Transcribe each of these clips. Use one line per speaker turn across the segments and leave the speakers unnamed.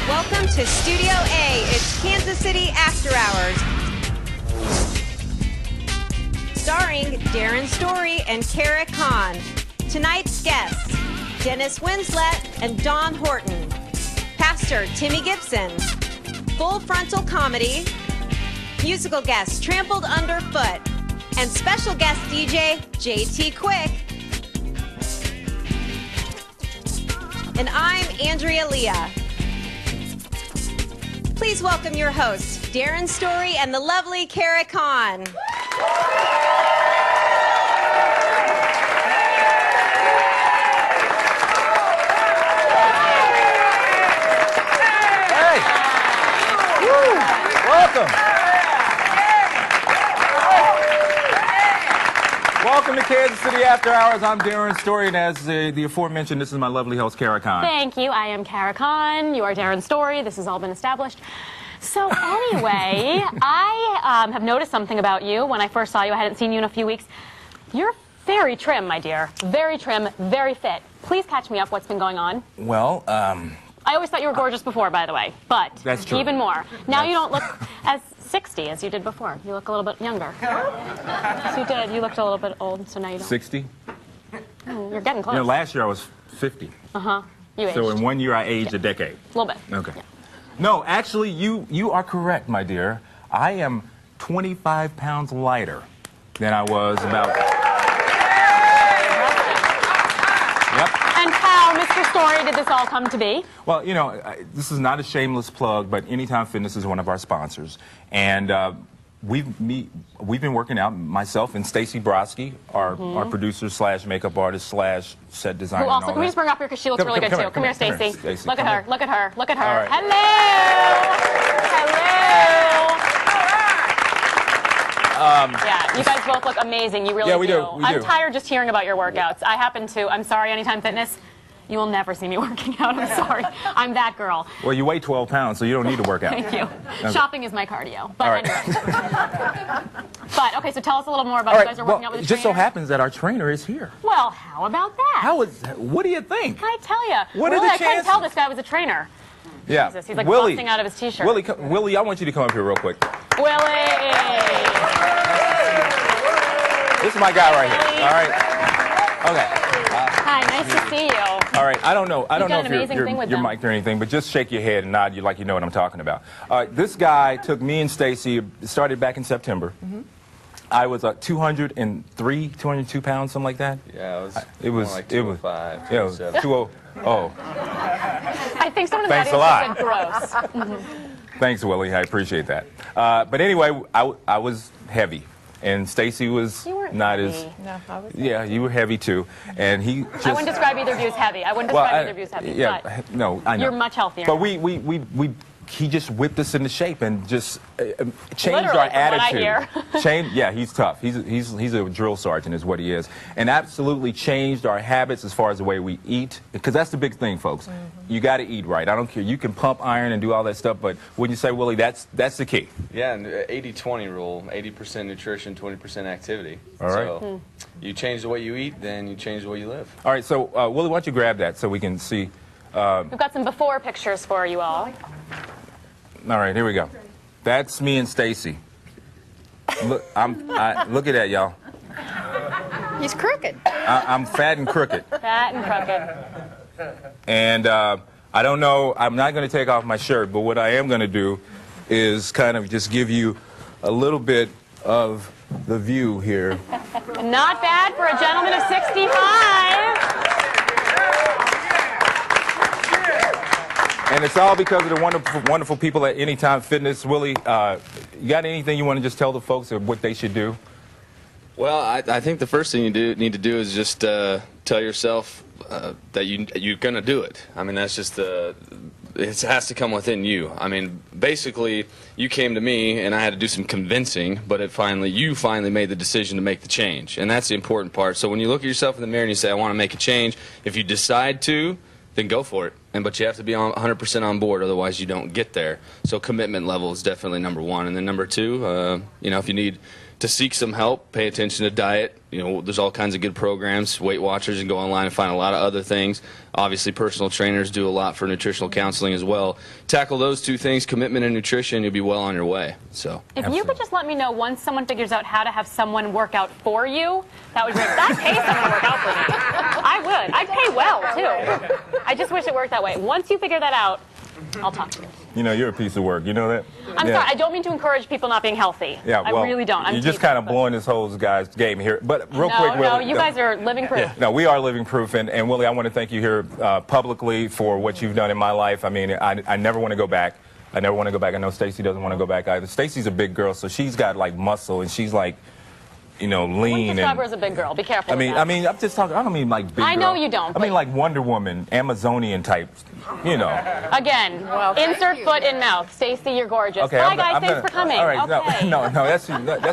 Welcome to Studio A. It's Kansas City After Hours. Starring Darron Story and Cara Kahn. Tonight's guests, Dennis Winslett and Dawn Horton. Pastor Timmy Gibson. Full frontal comedy. Musical guest Trampled Underfoot. And special guest DJ JT Quick. And I'm Andria Leah. Please welcome your hosts, Darron Story and the lovely Cara Kahn.
Hey! Woo! Welcome! Welcome to Kansas City After Hours. I'm Darron Story, and as the aforementioned, this is my lovely host, Cara Kahn.
Thank you. I am Cara Kahn. You are Darron Story. This has all been established. So anyway, I have noticed something about you. When I first saw you, I hadn't seen you in a few weeks. You're very trim, my dear. Very trim, very fit. Please catch me up. What's been going on?
Well,
I always thought you were gorgeous before, by the way, but
that's true.
Even more. Now you don't look as 60 as you did before. You look a little bit younger. Yes, you did. You looked a little bit old, so now you don't.
60?
You're getting close.
You know, last year I was 50.
Uh-huh. You aged.
So in 1 year I aged a decade.
A little bit.
Okay.
Yeah.
No, actually, you are correct, my dear. I am 25 pounds lighter than I was about... Yep.
And how, Mr. Story, did this all come to be?
Well, you know, this is not a shameless plug, but Anytime Fitness is one of our sponsors. And we've been working out, myself and Stacy Brodsky, our producer slash makeup artist slash set designer.
Who also, can we just bring her up here because she looks really good too. Come here, Stacy. Look at her, look at her, look at her.
Right.
Hello! Hello! Yeah, you guys both look amazing. You really
yeah, we do.
I'm tired just hearing about your workouts. I happen to, I'm sorry, Anytime Fitness, you will never see me working out. I'm sorry. I'm that girl.
Well, you weigh 12 pounds, so you don't need to work out.
Thank you.
Okay.
Shopping is my cardio. But
all right.
Anyway. But, okay, so tell us a little more about you guys are working out with a
It
trainer.
just so happens that our trainer is here.
Well, how about that?
What do you think?
I tell you.
What are the
I couldn't
chances?
tell this guy was a trainer.
Yeah.
Jesus, he's like
Willie,
busting out of his t-shirt.
Willie, I want you to come up here real quick.
Willie!
This is my guy right here. All right. Okay.
Hi, nice to see you.
All right. I don't know if you're mic'd or anything, but just shake your head and nod like you know what I'm talking about. This guy took me and Stacy. It started back in September. I was 203, 202 pounds, something like that.
Yeah, it was like 205.
Yeah, it was 20. Oh.
I think someone
Thanks a
lot.
lot.
Gross.
Thanks, Willie. I appreciate that. But anyway, I was heavy. And Stacy was not
heavy.
as...
No, I was
yeah, you were heavy too. And he just...
I wouldn't describe either of you as heavy. I wouldn't describe either of you as heavy.
Yeah,
but
no, I know.
You're much healthier.
But he just whipped us into shape and just changed
Literally,
our
from
attitude.
what I hear.
Yeah, he's tough. He's a drill sergeant is what he is. And absolutely changed our habits as far as the way we eat. Because that's the big thing, folks. You got to eat right. I don't care. You can pump iron and do all that stuff, but wouldn't you say, Willie, that's the key?
Yeah, and 80-20 rule, 80% nutrition, 20% activity.
All right.
So you change the way you eat, then you change the way you live.
All right, so Willie, why don't you grab that so we can see.
We've got some before pictures for you all.
All right, here we go. That's me and Stacy. Look, look at that, y'all.
He's crooked.
I'm fat and crooked.
Fat and crooked.
And I don't know, I'm not going to take off my shirt, but what I am going to do is kind of just give you a little bit of the view here.
Not bad for a gentleman of 65.
And it's all because of the wonderful, wonderful people at Anytime Fitness. Willie, you got anything you want to just tell the folks of what they should do?
Well, I think the first thing you need to do is just tell yourself that you're going to do it. I mean, that's just it has to come within you. I mean, basically, you came to me and I had to do some convincing, but you finally made the decision to make the change. And that's the important part. So when you look at yourself in the mirror and you say, I want to make a change, if you decide to, then go for it. But you have to be 100% on board, otherwise you don't get there. So commitment level is definitely number one. And then number two, you know, if you need to seek some help, pay attention to diet. You know, there's all kinds of good programs. Weight Watchers, and go online and find a lot of other things. Obviously, personal trainers do a lot for nutritional counseling as well. Tackle those two things, commitment and nutrition, you'll be well on your way. So,
if you could just let me know once someone figures out how to have someone work out for you, that would be great. I'd pay someone to work out for me. I would. I'd pay well, too. I just wish it worked that way. Once you figure that out, I'll talk to you.
You know, you're a piece of work. You know that?
I'm sorry. I don't mean to encourage people not being healthy.
Yeah, well,
I really don't.
You're just kind of blowing this whole guy's game here. But real quick, Willie.
No, you guys are living proof.
Yeah, no, we are living proof. And Willie, I want to thank you here publicly for what you've done in my life. I mean, I never want to go back. I never want to go back. I know Stacy doesn't want to go back either. Stacy's a big girl, so she's got, like, muscle, and she's, like, you know, lean.
Wouldn't describe her as a big girl. Be careful.
I mean, I'm just talking. I don't mean like big.
I know
girl.
you don't.
I mean like Wonder Woman, Amazonian type. You know.
Again, insert foot in mouth. Stacy, you're gorgeous.
Okay,
bye, guys. Thanks for coming.
All right,
okay.
no, that's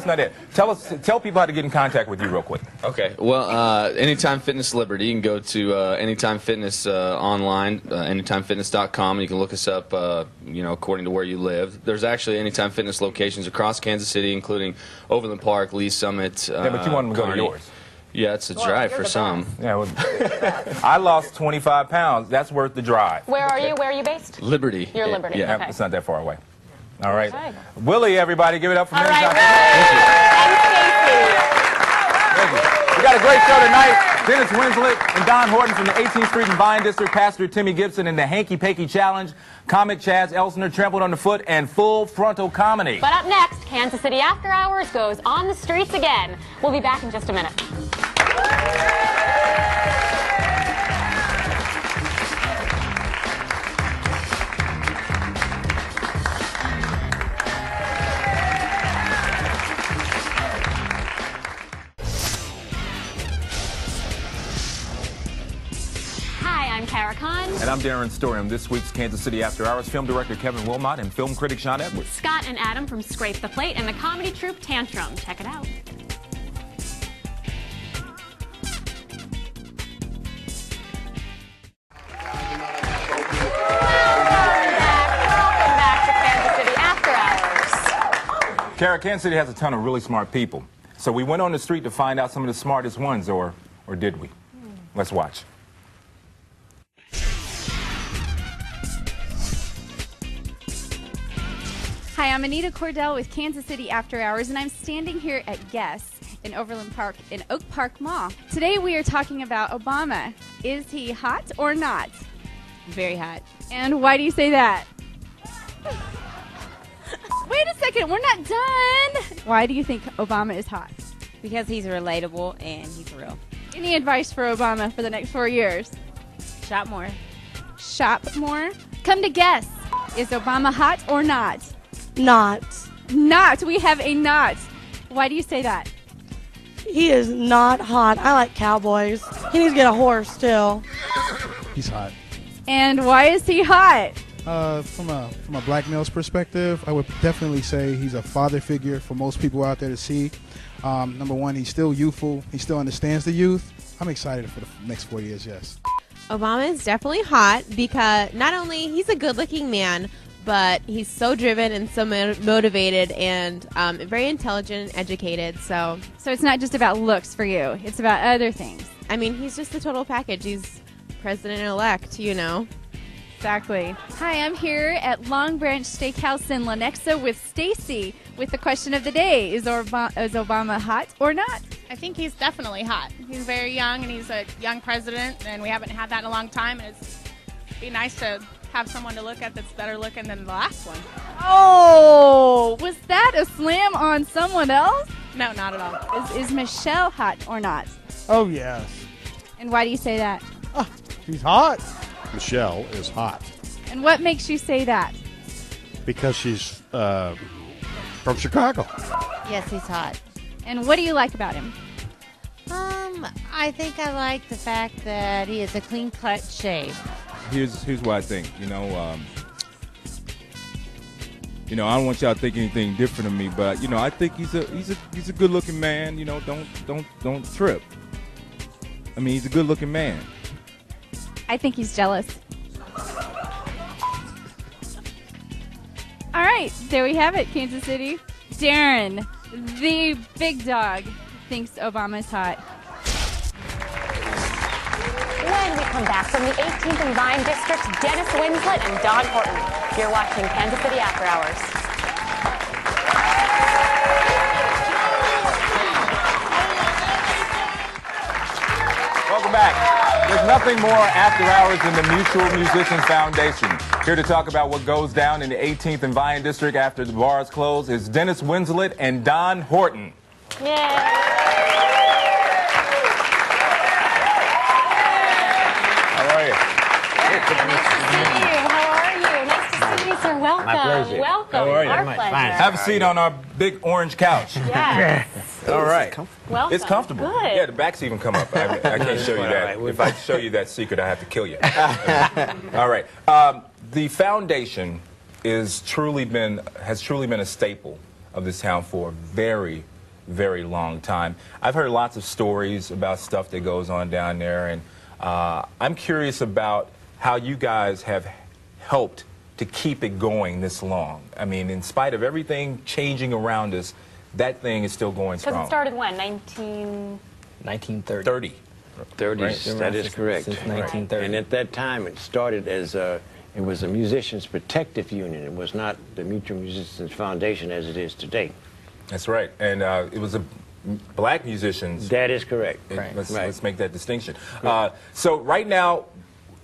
not it. Tell people how to get in contact with you real quick.
Okay. Well, Anytime Fitness Liberty. You can go to Anytime Fitness online, anytimefitness.com, and you can look us up. You know, according to where you live. There's actually Anytime Fitness locations across Kansas City, including Overland Park, Lee Summit.
Yeah, but you want them to go to yours.
Yeah, it's a drive for some.
Yeah, well, I lost 25 pounds. That's worth the drive.
Where are you? Where are you based?
Liberty.
You're Liberty.
Yeah,
okay.
it's not that far away. All right. Okay. Willie, everybody, give it up for me.
All right, and
Stacy. We got a great show tonight. Dennis Winslett and Don Horton from the 18th Street and Vine District, Pastor Timmy Gibson and the Hanky Panky Challenge, comic Chaz Elstner, Trampled on the Foot, and full frontal comedy.
But up next, Kansas City After Hours goes on the streets again. We'll be back in just a minute. I'm Cara Kahn.
And I'm Darron Story. I'm this week's Kansas City After Hours. Film director Kevin Wilmot and film critic Sean Edwards.
Scott and Adam from Scrape the Plate and the comedy troupe Tantrum. Check it out. Welcome back to Kansas City After Hours.
Cara, Kansas City has a ton of really smart people. So we went on the street to find out some of the smartest ones, or did we? Let's watch.
Hi, I'm Anita Cordell with Kansas City After Hours, and I'm standing here at Guess in Overland Park in Oak Park Mall. Today we are talking about Obama. Is he hot or not?
Very hot.
And why do you say that? Wait a second, we're not done. Why do you think Obama is hot?
Because he's relatable and he's real.
Any advice for Obama for the next 4 years?
Shop more.
Shop more? Come to Guess. Is Obama hot or not?
Not.
Not. We have a not. Why do you say that?
He is not hot. I like cowboys. He needs to get a horse, too.
He's hot.
And why is he hot?
From a black male's perspective, I would definitely say he's a father figure for most people out there to see. Number one, he's still youthful. He still understands the youth. I'm excited for the next 4 years, yes.
Obama is definitely hot because not only he's a good-looking man, but he's so driven and so motivated and very intelligent and educated. So
it's not just about looks for you. It's about other things.
I mean, he's just the total package. He's president-elect, you know.
Exactly. Hi, I'm here at Long Branch Steakhouse in Lenexa with Stacy with the question of the day. Is Obama hot or not?
I think he's definitely hot. He's very young, and he's a young president, and we haven't had that in a long time, and it'd be nice to have someone to look at that's better looking than the last one.
Oh, was that a slam on someone else?
No, not at all.
Is Michelle hot or not?
Oh, yes.
And why do you say that?
Oh, he's hot. Michelle is hot.
And what makes you say that?
Because she's from Chicago.
Yes, he's hot.
And what do you like about him?
I think I like the fact that he is a clean-cut shave.
Here's what I think. I don't want y'all to think anything different of me, but I think he's a good-looking man. Don't trip. I mean, he's a good-looking man.
I think he's jealous. All right, there we have it, Kansas City. Darron, The big dog thinks Obama's hot.
When we come back from the 18th and Vine District, Dennis Winslett and Don Horton. You're watching Kansas City After Hours.
Welcome back. There's nothing more after hours than the Mutual Musicians Foundation. Here to talk about what goes down in the 18th and Vine District after the bars close is Dennis Winslett and Don Horton.
Yay! Nice to see you. How are you? Nice to see you, sir. Welcome.
My pleasure.
Welcome.
How are you?
Our pleasure.
Have a seat on our big orange couch.
Yes.
All right.
Welcome.
It's comfortable.
Good.
Yeah, the backs even come up. I can't show you that. If I show you that secret, I have to kill you. All right. The foundation has truly been a staple of this town for a very, very long time. I've heard lots of stories about stuff that goes on down there, and I'm curious about how you guys have helped to keep it going this long. I mean, in spite of everything changing around us, that thing is still going strong.
Because it started when? 1930.
30.
Right? That is correct.
Since 1930.
And at that time, it started as it was a musicians' protective union. It was not the Mutual Musicians Foundation as it is today.
That's right. And it was a black musicians.
That is correct.
Let's make that distinction. So right now,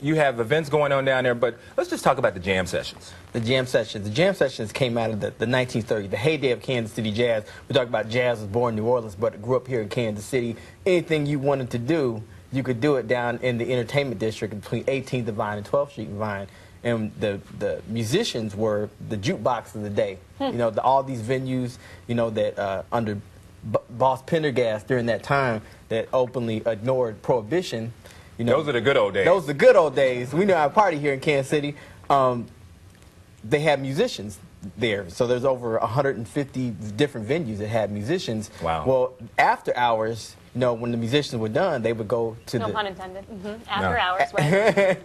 you have events going on down there, but let's just talk about the jam sessions.
The jam sessions. The jam sessions came out of the 1930s, the heyday of Kansas City jazz. We talk about jazz was born in New Orleans, but it grew up here in Kansas City. Anything you wanted to do, you could do it down in the entertainment district between 18th and Vine and 12th Street and Vine. And the musicians were the jukebox of the day. You know, all these venues, you know, that under Boss Pendergast during that time that openly ignored prohibition. You know,
those are the good old days.
Those are the good old days. We know our party here in Kansas City. They had musicians there. So there's over 150 different venues that had musicians.
Wow.
Well, after hours, you know, when the musicians were done, they would go to
No pun intended. After hours, right?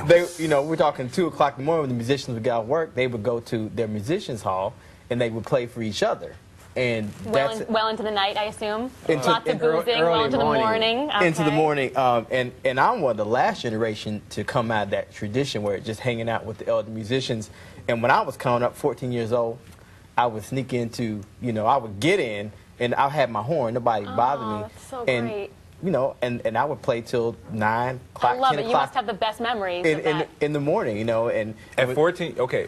They, you know, we're talking 2 o'clock in the morning when the musicians would get off work. They would go to their musicians hall and they would play for each other. And
well into the night, I assume.
Lots
of boozing, well into the morning. Okay.
Into the morning. And I'm one of the last generation to come out of that tradition where it's just hanging out with the elder musicians. And when I was coming up, 14 years old, I would sneak into, you know, I would get in and I had my horn. Nobody bothered me.
That's so
and,
great.
You know, and I would play till 9 o'clock,
I love
10
it. You
o'clock
must have the best memories
in the morning, you know. And
at 14, okay.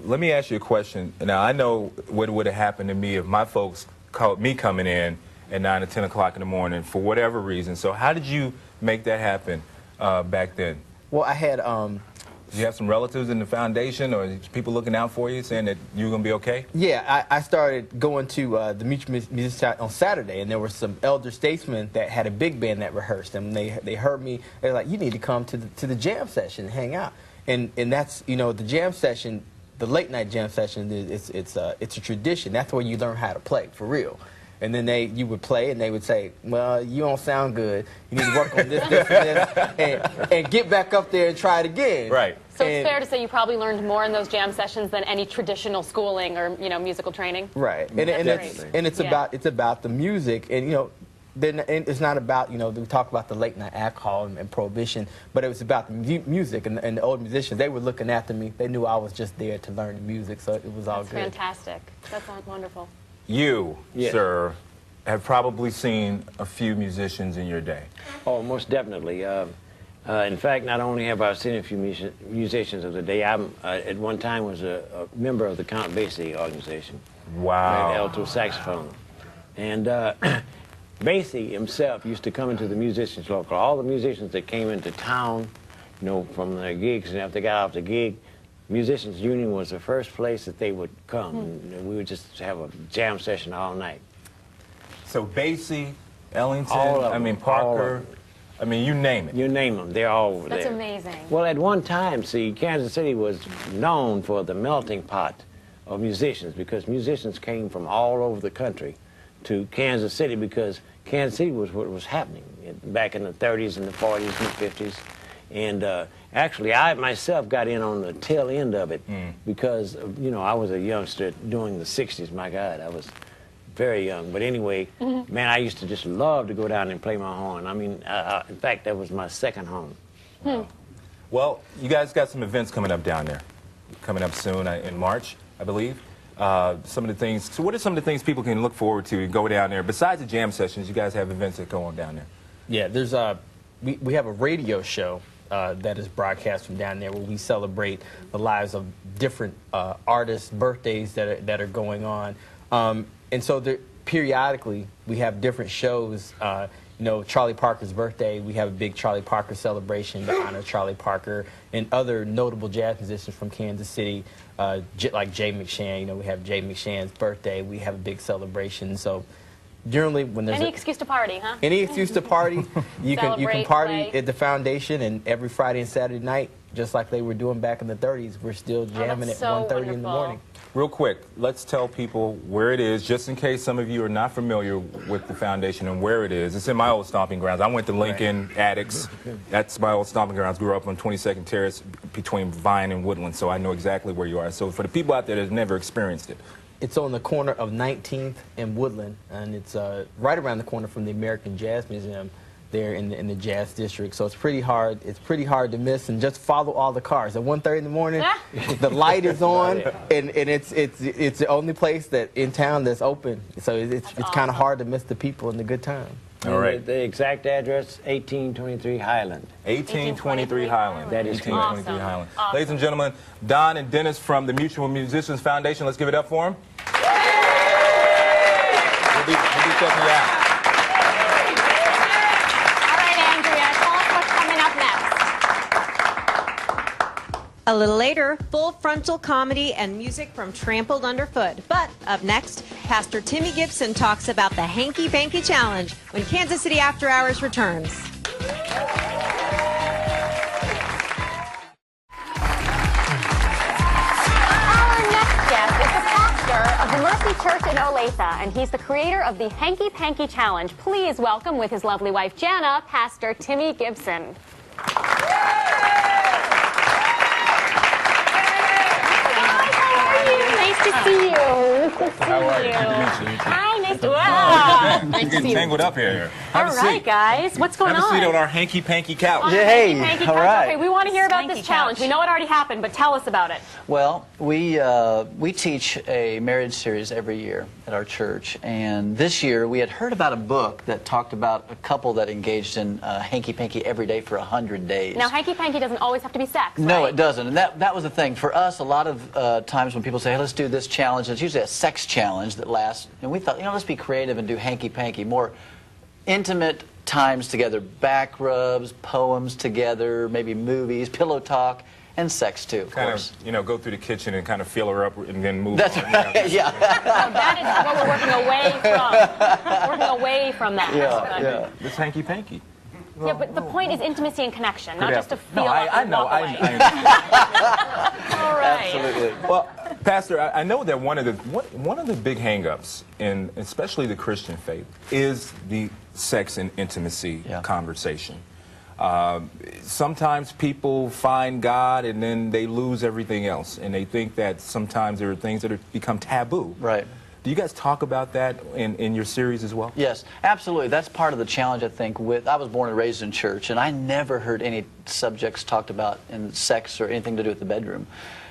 Let me ask you a question. Now, I know what would have happened to me if my folks caught me coming in at 9 or 10 o'clock in the morning for whatever reason. So how did you make that happen back then?
Well, I had...
Did you have some relatives in the foundation or people looking out for you saying that you were going to be okay?
Yeah, I started going to the Mutual Musicians on Saturday, and there were some elder statesmen that had a big band that rehearsed. And when they heard me, they were like, you need to come to the jam session and hang out. And that's, you know, the jam session... The late night jam session, it's a tradition. That's where you learn how to play, for real. And then you would play, and they would say, well, you don't sound good. You need to work on this, this, and this, and get back up there and try it again.
Right.
So it's fair to say you probably learned more in those jam sessions than any traditional schooling or, you know, musical training.
Right. And it's about the music, and you know. Then it's not about, you know, we talk about the late night alcohol and prohibition, but it was about the music and the old musicians. They were looking after me. They knew I was just there to learn the music, so it was all good.
That's fantastic. That's wonderful.
You, sir, have probably seen a few musicians in your day.
Oh, most definitely. In fact, not only have I seen a few musicians of the day, I at one time was a member of the Count Basie organization.
Wow.
Played alto saxophone. And Basie himself used to come into the musicians local. All the musicians that came into town, you know, from their gigs, and after they got off the gig, Musicians Union was the first place that they would come. And we would just have a jam session all night.
So Basie, Ellington, I mean Parker, I mean you name it.
You name them, they're all there.
That's amazing.
Well, at one time, see, Kansas City was known for the melting pot of musicians because musicians came from all over the country to Kansas City because Kansas City was what was happening back in the 30s and the 40s and the 50s. And actually, I myself got in on the tail end of it because, you know, I was a youngster during the 60s. My God, I was very young. But anyway, man, I used to just love to go down and play my horn. I mean, in fact, that was my second home.
Well, you guys got some events coming up down there, coming up soon in March, I believe. Some of the things. So, what are some of the things people can look forward to and go down there? Besides the jam sessions, you guys have events that go on down there.
Yeah, there's we have a radio show that is broadcast from down there where we celebrate the lives of different artists' birthdays that are going on, and so periodically we have different shows. You know, Charlie Parker's birthday, we have a big Charlie Parker celebration to honor Charlie Parker and other notable jazz musicians from Kansas City, like Jay McShann. You know, we have Jay McShann's birthday. We have a big celebration. So generally, when there's
any excuse to party, huh?
Any excuse to party, you can party
play.
at the foundation, and every Friday and Saturday night, just like they were doing back in the 30s, we're still jamming at 1:30 in the morning.
Real quick, let's tell people where it is, just in case some of you are not familiar with the foundation and where it is. It's in my old stomping grounds. I went to Lincoln Addicts. That's my old stomping grounds. Grew up on 22nd Terrace between Vine and Woodland, so I know exactly where you are. So for the people out there that have never experienced it.
It's on the corner of 19th and Woodland, and it's right around the corner from the American Jazz Museum there in the Jazz District. So it's pretty hard. It's pretty hard to miss, and just follow all the cars. At 1:30 in the morning, the light is on, and it's the only place that in town that's open. So it's kind of hard to miss the people and the good time.
All right.
The exact address, 1823 Highland.
1823 Highland.
That is
1823 Highland. Awesome. Ladies and gentlemen, Don and Dennis from the Mutual Musicians Foundation. Let's give it up for them. We'll be checking you out.
A little later, full frontal comedy and music from Trampled underfoot. But up next, Pastor Timmy Gibson talks about the Hanky Panky Challenge when Kansas City After Hours returns.
Our next guest is the pastor of the Mercy Church in Olathe, and he's the creator of the Hanky Panky Challenge. Please welcome, with his lovely wife Jana, Pastor Timmy Gibson. Nice to see you.
How are you? Good to meet you.
Hi, nice to nice
We're getting tangled up here.
All right, guys. What's going on?
Have a seat on our hanky-panky couch.
Hey, all right. Okay, we want to hear about this challenge. We know it already happened, but tell us about it.
Well, we teach a marriage series every year at our church, and this year we had heard about a book that talked about a couple that engaged in hanky-panky every day for 100 days.
Now, hanky-panky doesn't always have to be sex,
No,
right?
it doesn't, and that was the thing. For us, a lot of times when people say, hey, let's do this challenge, it's usually a sex challenge that lasts, and we thought, let's be creative and do hanky-panky, more intimate times together, back rubs, poems together, maybe movies, pillow talk, and sex too, of course.
Go through the kitchen and kind of feel her up and then move
That's
on.
Right, yeah.
That is what we're working away from. Working away from that.
Yeah. This hanky-panky.
Yeah, but the point is intimacy and connection, not just to feel up
I
and
know.
walk away. All right.
Absolutely. Well, Pastor, I know that one of the big hang-ups in especially the Christian faith is the sex and intimacy conversation. Sometimes people find God and then they lose everything else, and they think that sometimes there are things that become taboo.
Right.
Do you guys talk about that in your series as well?
Yes, absolutely. That's part of the challenge, I think. I was born and raised in church, and I never heard any subjects talked about in sex or anything to do with the bedroom.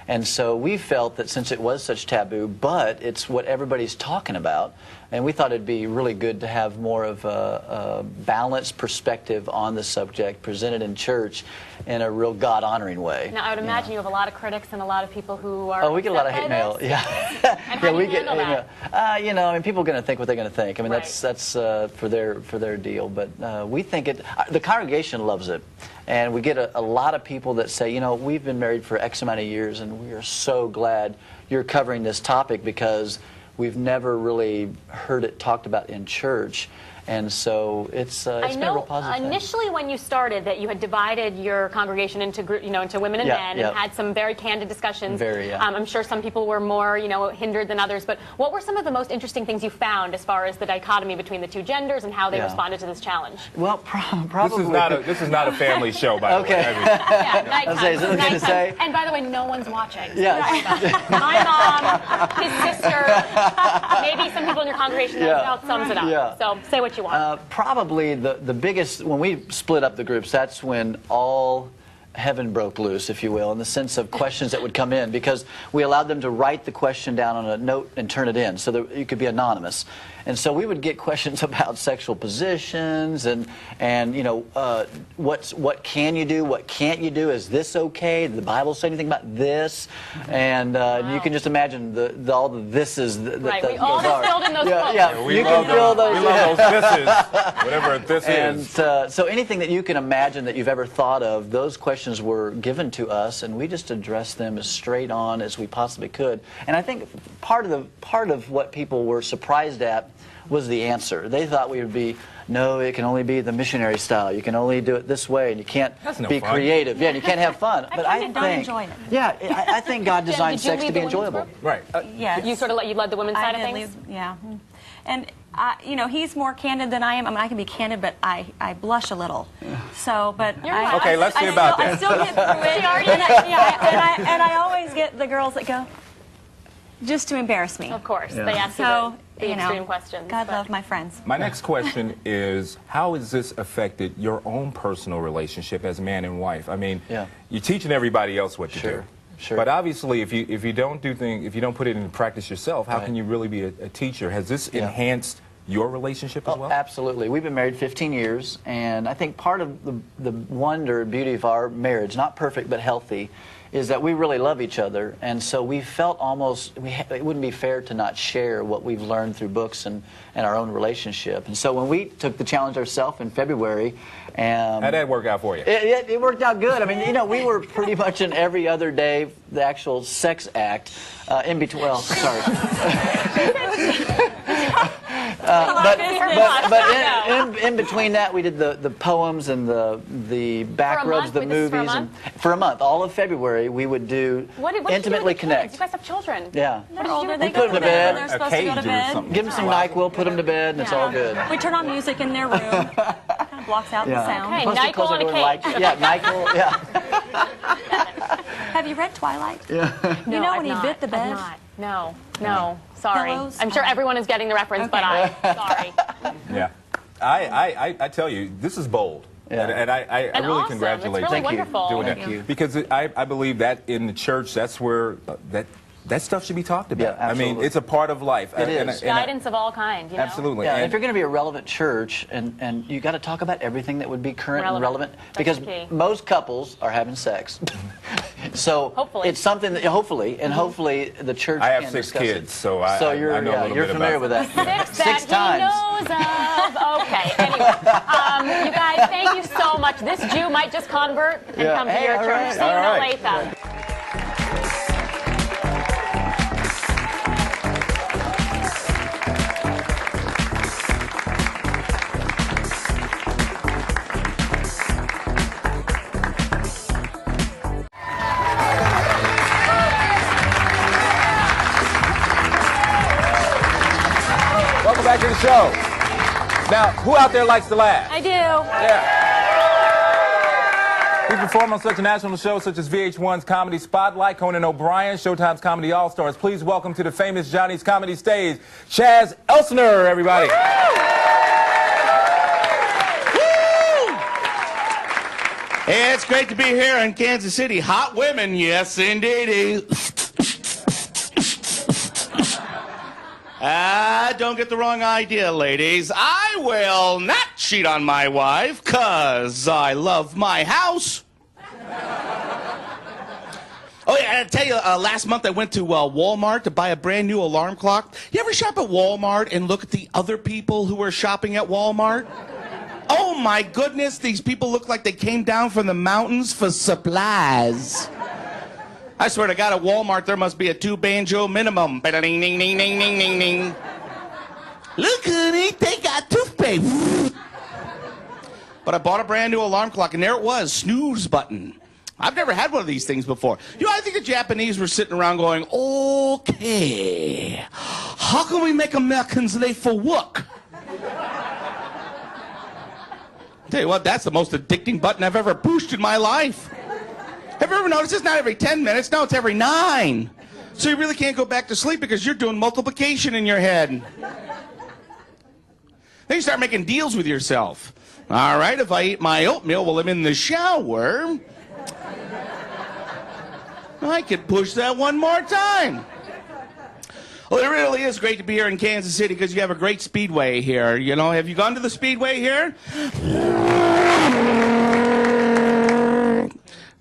And so we felt that since it was such taboo, but it's what everybody's talking about, and we thought it'd be really good to have more of a balanced perspective on the subject presented in church in a real God-honoring way.
Now, I would imagine you have a lot of critics and a lot of people who are
Oh, we get a lot of hate mail, yeah.
And how do you handle that?
I mean, people are going to think what they're going to think. I mean, that's for their deal. But we think the congregation loves it. And we get a lot of people that say, we've been married for X amount of years, and we are so glad you're covering this topic because we've never really heard it talked about in church. And so it's been a real positive thing.
Initially when you started that you had divided your congregation into into women and men and had some very candid discussions. I'm sure some people were more hindered than others, but what were some of the most interesting things you found as far as the dichotomy between the two genders and how they responded to this challenge?
Well, probably.
This is not a family show, by the way.
Nighttime.
Is it okay to say?
And by the way, no one's watching.
Yeah.
My mom, his sister, maybe some people in your congregation. That about sums it up.
Yeah.
So say what you want.
Probably the biggest, when we split up the groups, that's when all heaven broke loose, if you will, in the sense of questions that would come in, because we allowed them to write the question down on a note and turn it in so that you could be anonymous. And so we would get questions about sexual positions and what can you do, what can't you do, is this okay, did the Bible say anything about this? And you can just imagine all the thises
right, we all just filled in those quotes.
You can fill those. We love those thises, whatever this is.
And so anything that you can imagine that you've ever thought of, those questions were given to us, and we just addressed them as straight on as we possibly could. And I think part of what people were surprised at was the answer. They thought we would be, no, it can only be the missionary style. You can only do it this way, and you can't be creative. Yeah, and you can't have fun. But I think,
don't enjoy it.
Yeah, I think God designed sex to be enjoyable.
Right.
Yeah.
You led the women's side of things?
Yeah. And he's more candid than I am. I mean, I can be candid, but I blush a little. So, but
okay, let's see about that.
I still get through it. And I always get the girls that go just to embarrass me.
Of course, they ask you the extreme questions.
God love my friends.
My next question is, how has this affected your own personal relationship as man and wife? I mean, you're teaching everybody else what to do.
Sure.
But obviously, if you don't do things, if you don't put it into practice yourself, how can you really be a teacher? Has this enhanced your relationship as well?
Absolutely. We've been married 15 years, and I think part of the wonder and beauty of our marriage, not perfect but healthy, is that we really love each other, and so we felt almost it wouldn't be fair to not share what we've learned through books and our own relationship. And so when we took the challenge ourselves in February,
how'd that work out for you?
It worked out good. I mean, we were pretty much in every other day, the actual sex act, in between. Well, sorry. But in between that, we did the poems and the back rubs, the movies, and for a month, all of February, we would do Intimately Connect.
You guys have children.
Yeah.
They're older.
We put them to bed.
They're supposed to go to bed.
Give them some NyQuil, put them to bed, and it's all good.
We turn on music in their room. Kind of blocks out the sound.
Okay, NyQuil and a cake.
Yeah, NyQuil. Yeah.
Have you read Twilight?
Yeah.
You know when he bit the bed?
No. Sorry.
Pillows?
I'm sure everyone is getting the reference, but I'm sorry.
Yeah. I tell you, this is bold.
Yeah.
And I really
awesome.
congratulate
It's really
you
wonderful.
doing
Thank
that.
you.
Because I believe that in the church, that's where that stuff should be talked about.
Yeah,
I mean, it's a part of life.
It is.
Guidance of all kinds,
Absolutely.
Yeah,
and
if you're going to be a relevant church, and you got to talk about everything that would be current and relevant, because most couples are having sex. So
hopefully.
It's something that hopefully the church.
I have
can
6
discuss
kids,
it.
so
you're
I know a little
you're
bit
familiar
about
with that.
6
times.
He knows of. Okay. Anyway, you guys, thank you so much. This Jew might just convert and come to your church. See you in Olathe.
Welcome back to the show. Now, who out there likes to laugh?
I do.
Yeah. We perform on such national shows such as VH1's Comedy Spotlight, Conan O'Brien, Showtime's Comedy All-Stars. Please welcome to the famous Johnny's Comedy stage, Chaz Elstner, everybody.
Hey, it's great to be here in Kansas City. Hot women, yes indeedy. Don't get the wrong idea, ladies. I will not cheat on my wife, 'cause I love my house. Oh, yeah, I tell you, last month I went to Walmart to buy a brand new alarm clock. You ever shop at Walmart and look at the other people who are shopping at Walmart? Oh, my goodness, these people look like they came down from the mountains for supplies. I swear to God, at Walmart, there must be a 2-banjo minimum. Ba-da-ding, ding, ding, ding, ding, ding, ding. Look, honey, they got toothpaste. okay. But I bought a brand new alarm clock, and there it was, snooze button. I've never had one of these things before. You know, I think the Japanese were sitting around going, okay, how can we make Americans late for work? Tell you what, that's the most addicting button I've ever pushed in my life. Have you ever noticed it's not every 10 minutes? No, it's every 9. So you really can't go back to sleep because you're doing multiplication in your head. Then you start making deals with yourself. All right, if I eat my oatmeal while I'm in the shower, I could push that one more time. Well, it really is great to be here in Kansas City because you have a great speedway here. You know, have you gone to the speedway here?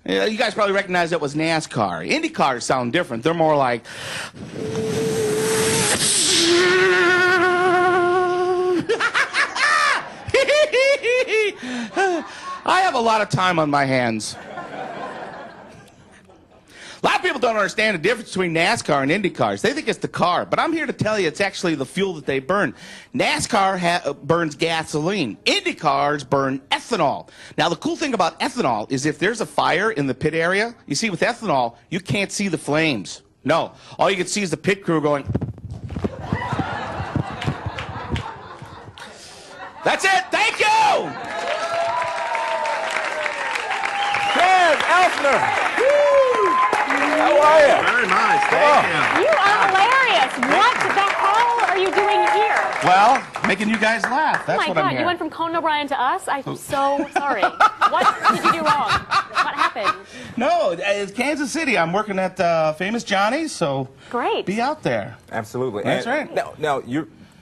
Yeah, you guys probably recognize that was NASCAR. Indy cars sound different. They're more like... I have a lot of time on my hands. A lot of people don't understand the difference between NASCAR and Indy cars. They think it's the car, but I'm here to tell you it's actually the fuel that they burn. NASCAR burns gasoline. Indy cars burn ethanol. Now, the cool thing about ethanol is if there's a fire in the pit area, you see, with ethanol, you can't see the flames. No. All you can see is the pit crew going... That's it. Thank you!
Elstner! How are you?
Very nice. Thank you.
You are hilarious. What the hell are you doing here?
Well, making you guys laugh. That's
oh my
what
God,
I'm here.
You went from Conan O'Brien to us? I'm so sorry. What did you do wrong? What happened?
No, it's Kansas City. I'm working at Famous Johnny's, so
great.
Be out there.
Absolutely.
That's right.
Now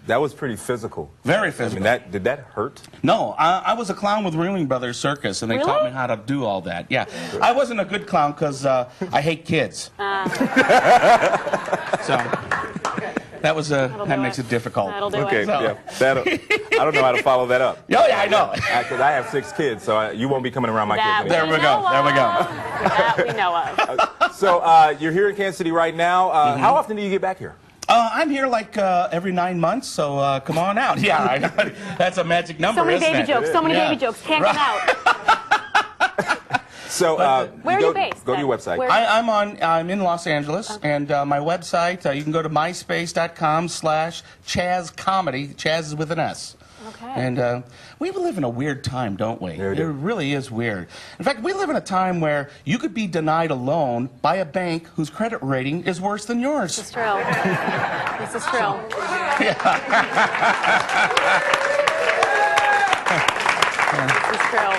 that was pretty physical.
Very physical.
I mean, did that hurt?
No, I was a clown with Ringling Brothers Circus, and they taught me how to do all that. Yeah, I wasn't a good clown because I hate kids. So that was that makes it difficult.
That'll do
okay,
it.
yeah, I don't know how to follow that up.
Oh, yeah, I know.
Because I have 6 kids, so you won't be coming around my kids.
There we go. There we go.
That we know of.
So you're here in Kansas City right now. How often do you get back here?
I'm here like every 9 months, so come on out. Yeah, I know. That's a magic number,
So many
isn't
baby
it?
jokes. So many baby jokes. Can't come out.
So
where are you based?
Go to your website.
I'm in Los Angeles, and my website, you can go to myspace.com/ChazComedy. Chaz is with an S.
Okay.
And we live in a weird time, don't we? It really is weird. In fact, we live in a time where you could be denied a loan by a bank whose credit rating is worse than yours.
This is true. This is true.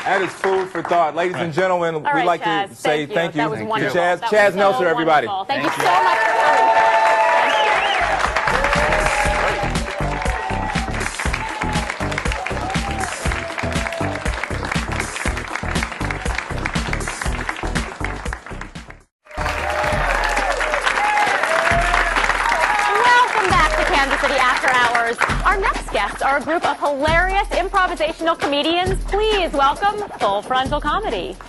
That is food for thought. Ladies and gentlemen, we'd like to say thank you
That was
to
wonderful.
Chaz Nelson, everybody.
Thank you so much for coming. Our next guests are a group of hilarious improvisational comedians. Please welcome Full Frontal Comedy.
Could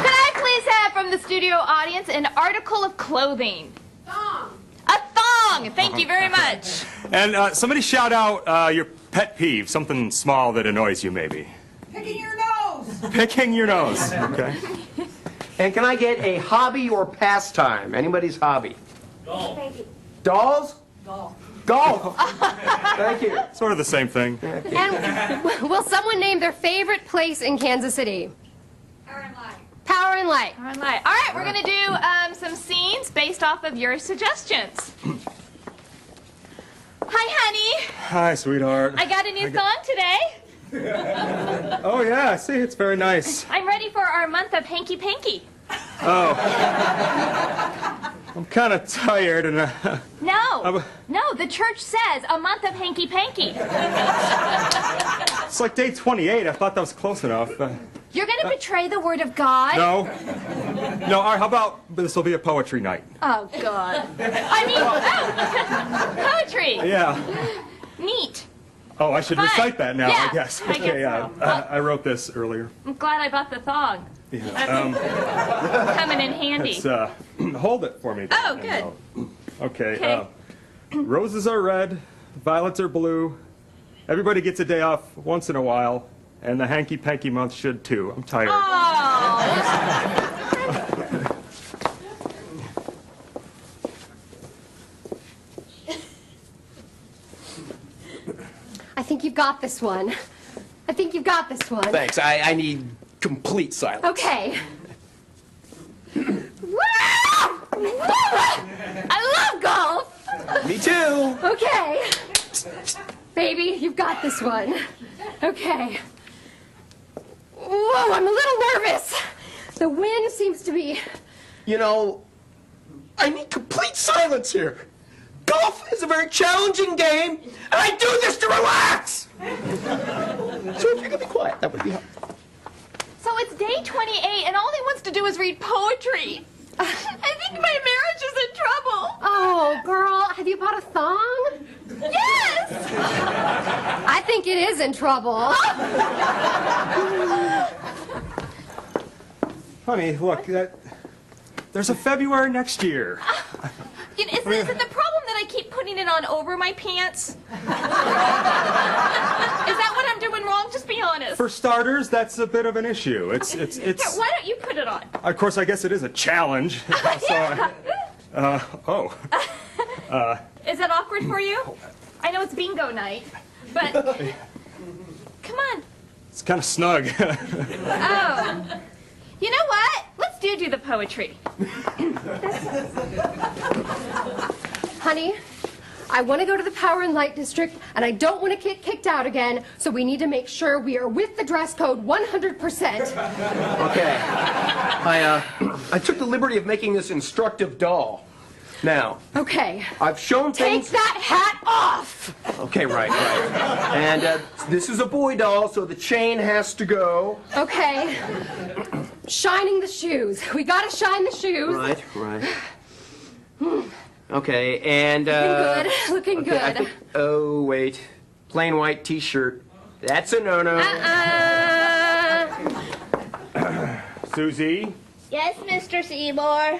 I please have from the studio audience an article of clothing? Thong. A thong. Thank you very much.
And somebody shout out your pet peeve, something small that annoys you maybe.
Picking your nose.
Picking your nose. Okay.
And can I get a hobby or pastime? Anybody's hobby?
Golf.
Dolls?
Golf.
Golf. Thank you.
Sort of the same thing.
And will someone name their favorite place in Kansas City?
Power and Light.
Power and Light.
Power and Light. All right, we're going to do some scenes based off of your suggestions. Hi, honey.
Hi, sweetheart.
I got a new song today.
Oh, yeah, see, it's very nice.
I'm ready for our month of Hanky Panky.
Oh. I'm kind of tired and...
No, the church says a month of Hanky Panky.
It's like day 28. I thought that was close enough.
You're going to betray the word of God?
No. No, all right, how about this will be a poetry night?
Oh, God. I mean, poetry.
Yeah.
Neat.
Oh, I should
Fine.
recite that now,
Yeah,
I guess.
I guess so.
I wrote this earlier.
I'm glad I bought the thong.
Yeah.
Coming in handy.
Hold it for me.
Oh, good.
Okay. Roses are red, violets are blue. Everybody gets a day off once in a while, and the Hanky Panky month should too. I'm tired.
I think you've got this one. I think you've got this one.
Thanks. I need complete silence.
Okay. I love golf.
Me too.
Okay. Baby, you've got this one. Okay. Whoa, I'm a little nervous. The wind seems to be...
You know, I need complete silence here. Golf is a very challenging game, and I do this to relax. So if you could be quiet, that would be helpful.
So it's day 28, and all he wants to do is read poetry. I think my marriage is in trouble.
Oh, girl, have you bought a thong?
Yes!
I think it is in trouble.
Honey, look, there's a February next year.
Is it the problem that I keep putting it on over my pants? Is that what I'm doing wrong? Just be honest.
For starters, that's a bit of an issue. It's.
Here, why don't you put it on?
Of course, I guess it is a challenge.
Is that awkward for you? I know it's bingo night, but come on.
It's kind of snug.
Oh. You know what? Let's do the poetry.
Honey, I want to go to the Power and Light District, and I don't want to get kicked out again, so we need to make sure we are with the dress code 100%.
Okay. I took the liberty of making this instructive doll. Now.
Okay.
I've shown things...
Take that hat off!
Okay, right. And this is a boy doll, so the chain has to go.
Okay. Shining the shoes. We gotta shine the shoes.
Right. Okay, and...
Looking good.
I think, oh, wait. Plain white T-shirt. That's a no-no.
Susie?
Yes, Mr. Seymour.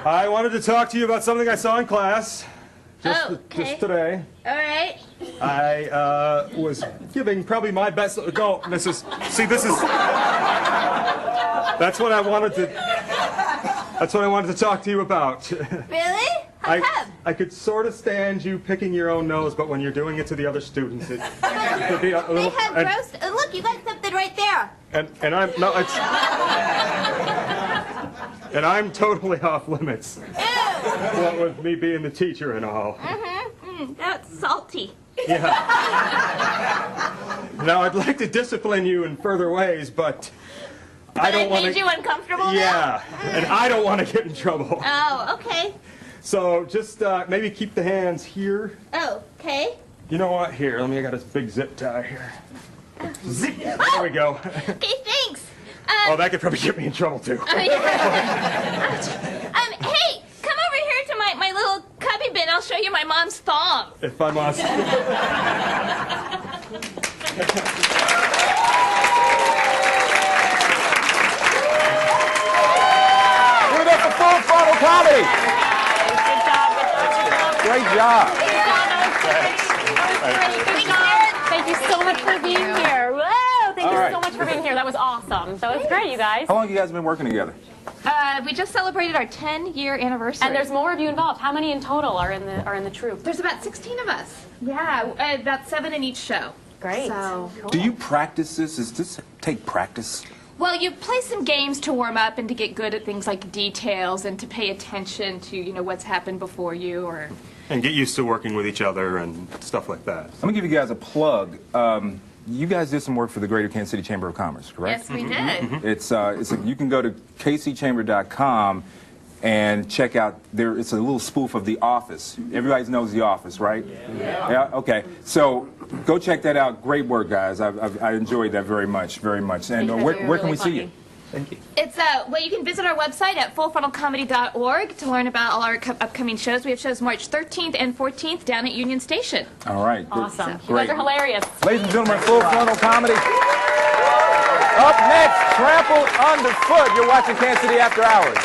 I wanted to talk to you about something I saw in class. Just today.
All right.
I was giving probably my best. No, Mrs. See, this is. That's what I wanted to. That's what I wanted to talk to you about.
Really?
I could sort of stand you picking your own nose, but when you're doing it to the other students, it could be a little.
They have gross. Look, you got something right there.
And I'm no, it's. And I'm totally off limits. What with me being the teacher and all.
That's salty.
Yeah. Now I'd like to discipline you in further ways, but I don't want to.
Made you uncomfortable?
Yeah, and I don't want to get in trouble.
Oh, okay.
So just maybe keep the hands here.
Oh, okay.
You know what? Here, I got this big zip tie here. Zip. There we go.
Okay, thanks.
Oh, that could probably get me in trouble too.
Hey, come over here to my little cubby bin. I'll show you my mom's thong.
If I must.
Give it up for Full Frontal Comedy. Great job.
Thank you so much for being here. Whoa, thank you so much for being here. That was awesome. That was great, you guys.
How long have you guys been working together?
We just celebrated our 10-year anniversary.
And there's more of you involved. How many in total are in the troupe?
There's about 16 of us.
Yeah, about 7 in each show.
Great.
So, cool.
Do you practice this? Does this take practice?
Well, you play some games to warm up and to get good at things like details and to pay attention to, what's happened before you or...
And get used to working with each other and stuff like that.
I'm going to give you guys a plug. You guys did some work for the Greater Kansas City Chamber of Commerce, correct?
Yes, we did.
It's you can go to kcchamber.com and check out it's a little spoof of The Office. Everybody knows The Office, right? Yeah. Okay. So go check that out. Great work, guys. I enjoyed that very much. And where can we see you?
Thank you.
It's well, you can visit our website at fullfrontalcomedy.org to learn about all our upcoming shows. We have shows March 13th and 14th down at Union Station.
All right.
Awesome. You
Great.
guys are hilarious.
Ladies and gentlemen, Full Frontal Comedy. Up next, Trampled Underfoot. You're watching Kansas City After Hours.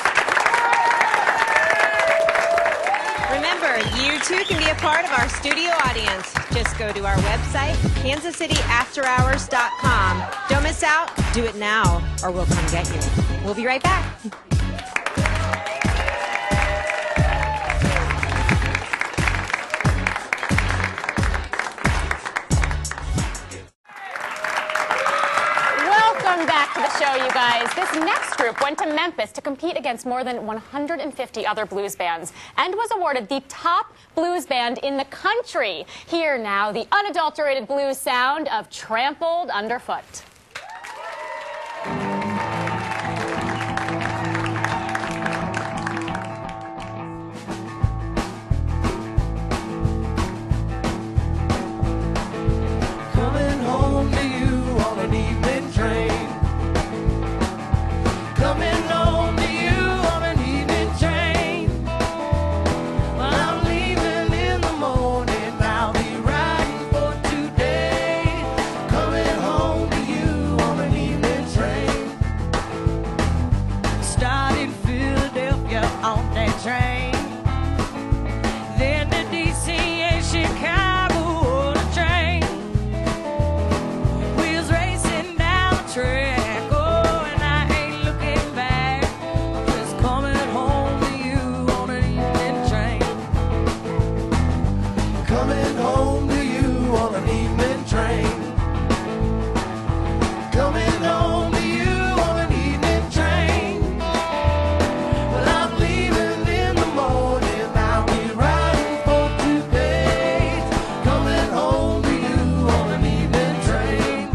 You too can be a part of our studio audience. Just go to our website, kansascityafterhours.com. Don't miss out. Do it now, or we'll come get you. We'll be right back.
Welcome back to the show, you guys. This next group went to Memphis to compete against more than 150 other blues bands and was awarded the top blues band in the country. Hear now the unadulterated blues sound of Trampled Underfoot.
Coming home to you on an evening train. Coming home to you on an evening train. Well, I'm leaving in the morning. I'll be riding for today. Coming home to you on an evening train. Started Philadelphia on that train. Then to DC and Chicago on a train. Wheels racing down the track. Oh, and I ain't looking back. I'm just coming home to you on an evening train. Coming home to you on an evening train. Coming home to you on an evening train. Well, I'm leaving in the morning. I'll be riding for 2 days. Coming home to you on an evening train.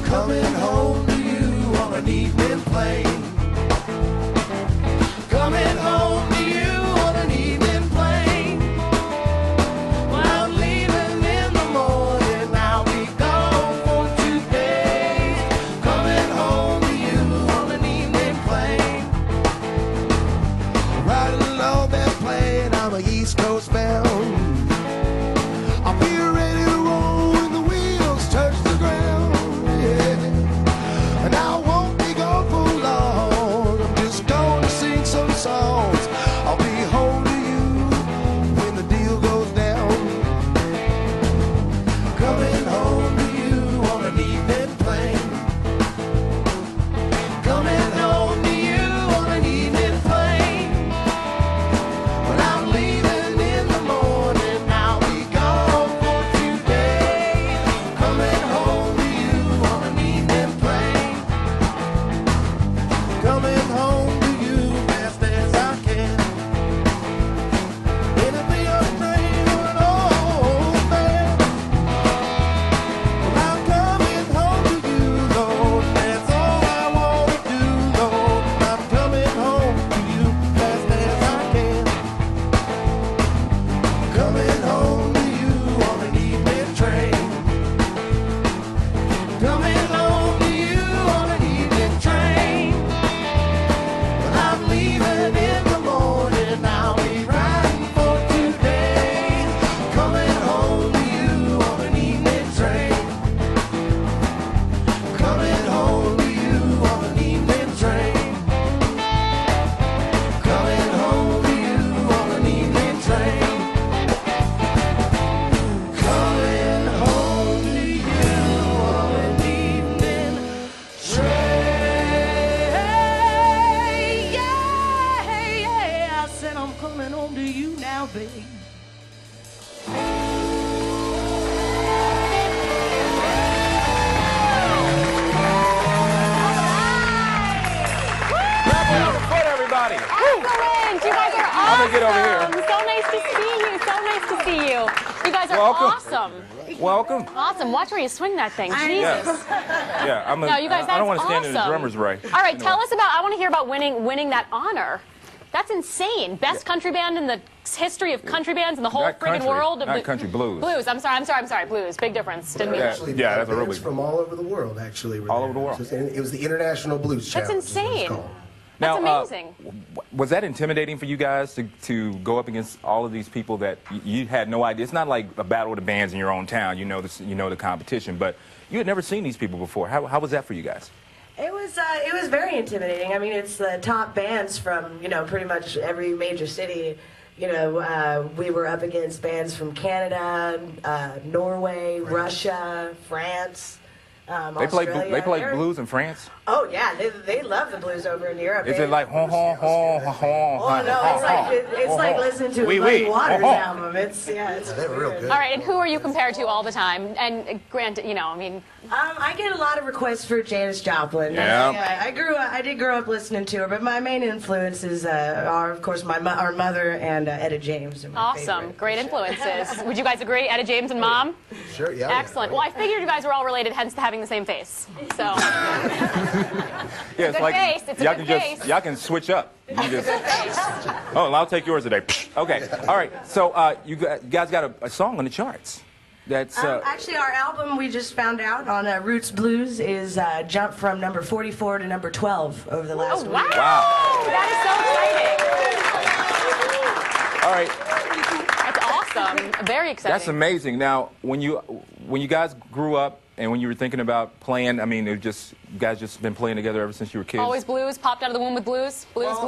Coming home to you on an evening plane. Coming home to you on an evening plane. Well, I'm leaving in the morning. I'll be gone for 2 days. Coming home to you on an evening plane. Riding along that plane, I'm a East Coast bound. I'll be ready to roll when the wheels touch the ground. Yeah. And I won't be gone for long. I'm just going to sing some songs. I'll be home to you when the deal goes down. Coming home to you on an evening plane. Coming home to you on an evening plane. When I'm leaving in the morning, I'll be gone for 2 days. Coming home to you on an evening plane. Coming home to you fast as I can. It'll be a train or an old man. Well, I'm coming home to you, Lord. That's all I want to do, Lord. I'm coming home to you fast as I can. Coming home to you on an evening train. Coming home to you on an evening train. Well, I'm leaving in the morning. I'll be riding for 2 days. Coming home to you on an evening train. Coming home to you on an evening train. Coming home to you on an evening train. Coming home to you on an evening train. Yeah, I said I'm coming home to you now, babe.
Underfoot, everybody.
Excellent! You guys are awesome!
I'm gonna get over here.
So nice to see you. So nice to see you. You guys are
Welcome.
awesome.
Welcome.
Awesome. Watch where you swing that thing. Jesus.
Yeah, I'm a,
No, you guys,
I don't
that's
want to stand in the
awesome.
drummer's right.
All right, tell us about, I want to hear about winning that honor. That's insane. Best country band in the history of country bands in the whole friggin' world.
Not country, blues.
Blues. I'm sorry. Blues. Big difference. Didn't mean
that. Yeah, that's a real big.
From all over the world, actually.
All over the world.
It was the International Blues Challenge.
That's insane.
Now,
That's amazing.
Was that intimidating for you guys to go up against all of these people that you had no idea? It's not like a battle of the bands in your own town. You know the competition, but you had never seen these people before. How was that for you guys?
It was very intimidating. I mean, it's the top bands from pretty much every major city. We were up against bands from Canada, Norway, Russia, France.
They play blues in France?
Oh yeah, they love the blues over in Europe.
Is it like hon hon hon hon?
Oh no, it's like listening to a Muddy Waters album. It's real good.
All right, and who are you compared to all the time? And granted,
I get a lot of requests for Janis Joplin.
Yeah.
I did grow up listening to her, but my main influences are, of course, our mother and Etta James.
Awesome, great influences. Would you guys agree, Etta James and Mom?
Sure, yeah.
Excellent. Well, I figured you guys were all related, hence having the same face. So.
Yeah,
it's a good face. It's a good face.
Y'all can switch up.
It's a good face.
Oh, and I'll take yours today. Okay. All right. So you guys got a song on the charts. That's
actually our album. We just found out on Roots Blues is jumped from number 44 to number 12 over the last week.
Wow!
That
is so exciting.
All right.
That's awesome. Very exciting.
That's amazing. Now, when you guys grew up and when you were thinking about playing, I mean, you guys just been playing together ever since you were kids.
Always blues. Popped out of the womb with blues. Blues.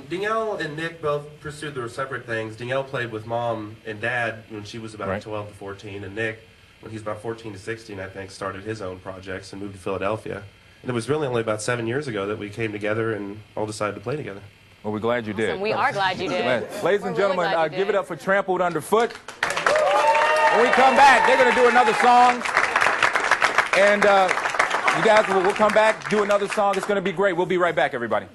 Danielle and Nick both pursued their separate things. Danielle played with Mom and Dad when she was about 12 to 14, and Nick, when he was about 14 to 16, I think, started his own projects and moved to Philadelphia. And it was really only about 7 years ago that we came together and all decided to play together.
Well, we're glad you did.
Awesome. We are glad you did.
Ladies and gentlemen, give it up for Trampled Underfoot. When we come back, they're going to do another song. And you guys will come back, do another song. It's going to be great. We'll be right back, everybody.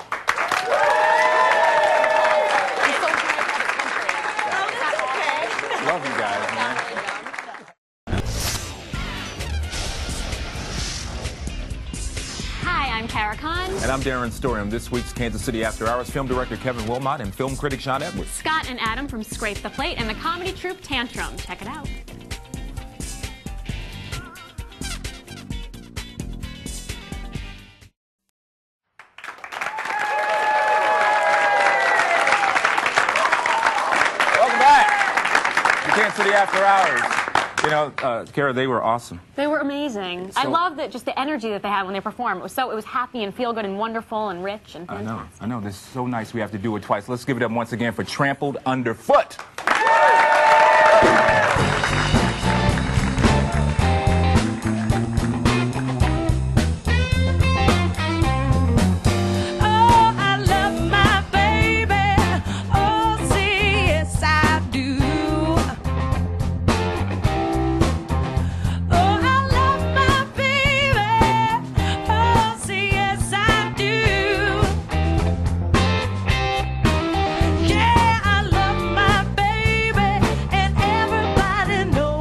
Love you guys, man.
Hi, I'm Cara Kahn.
And I'm Darron Story. I'm this week's Kansas City After Hours film director Kevin Wilmot and film critic Sean Edwards.
Scott and Adam from Scrape the Plate and the comedy troupe Tantrum. Check it out.
City After Hours. Cara, they were awesome.
They were amazing. I love that just the energy that they had when they performed. It was happy and feel good and wonderful and rich and fantastic.
I know. This is so nice. We have to do it twice. Let's give it up once again for Trampled Underfoot.
Yeah, I love my baby, and everybody knows.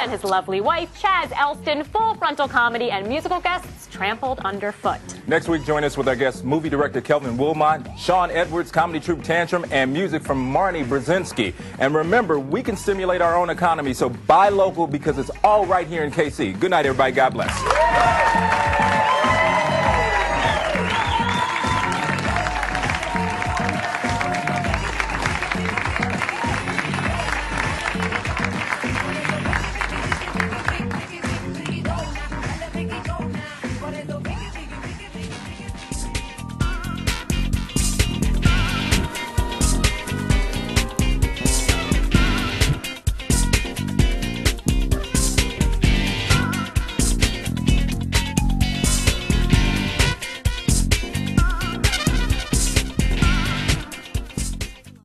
husband and his lovely wife, Chaz Elston, full frontal comedy, and musical guests Trampled Underfoot.
Next week, join us with our guest, movie director Kelvin Wilmot, Sean Edwards, comedy troupe Tantrum, and music from Marnie Brzezinski. And remember, we can stimulate our own economy, so buy local because it's all right here in KC. Good night, everybody. God bless.